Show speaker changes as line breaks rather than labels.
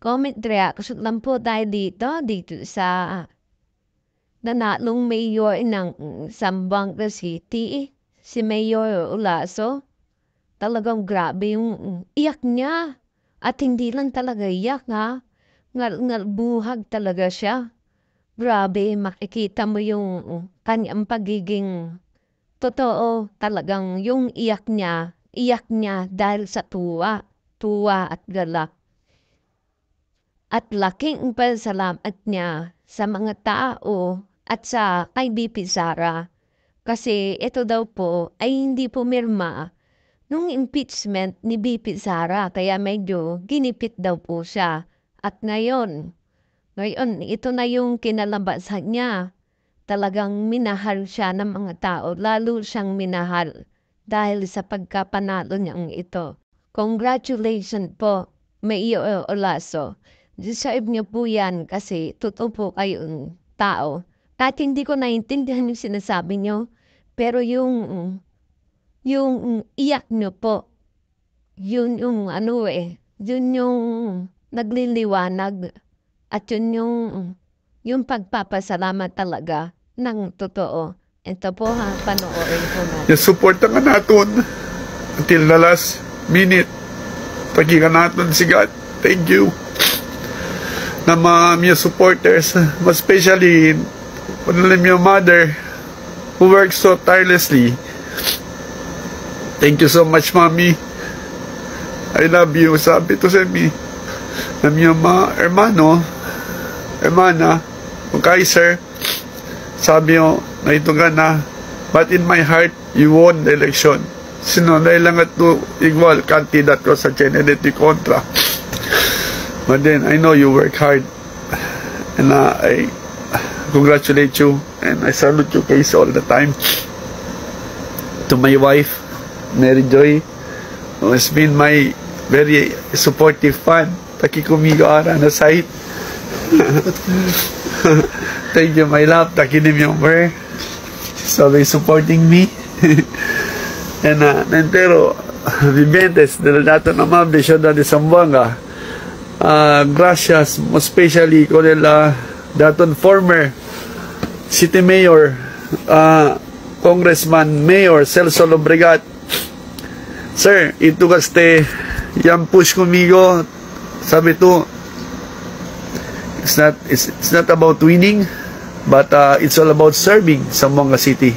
Comment reaction lang po tayo dito sa nanalong mayor ng Zamboanga City, si Mayor Olaso. Talagang grabe yung iyak niya. At hindi lang talaga iyak ha. Buhag talaga siya. Grabe, makikita mo yung kanyang pagiging totoo. Talagang yung iyak niya dahil sa tuwa at galak. At laking pasalamat niya sa mga tao at sa kay BP Sara. Kasi ito daw po ay hindi pumirma nung impeachment ni BP Sara. Kaya medyo ginipit daw po siya. At ngayon, ito na yung kinalabasan niya. Talagang minahal siya ng mga tao. Lalo siyang minahal dahil sa pagkapanalo niyang ito. Congratulations po, Mayor Olaso. Deserve niyo po yan kasi totoo po kayong tao. Kahit hindi ko naiintindihan yung sinasabi niyo, pero yung iyak niyo po, yun yung yun yung nagliliwanag at yun yung pagpapasalamat talaga ng totoo. Ito po ha, panoorin po natin.
Yung support nga natin until the last minute. Pagkikan natin si God. Thank you. Na mga supporters, especially your mother who works so tirelessly. Thank you so much, Mommy. I love you. Sabi to sa mi na mga hermana, o Kaiser, sabi mo, na ito ka na, but in my heart, you won the election. Sino, dahil lang at equal candidate ko sa Kennedy kontra. But then, I know you work hard. And I congratulate you. And I salute you guys all the time. To my wife, Mary Joy, who has been my very supportive fan. Takikumigo ara na site. Thank you, my love. Takinim yung prayer. She's always supporting me. And Nentero, Viventes, dahil nato naman, Bisyon na di Zamboanga. Gracias, especially ko nila daton former city mayor, congressman, mayor Celso Lobregat. Sir, ito kaste yang push kumigo, sabi to, it's not about winning, but it's all about serving Zamboanga City.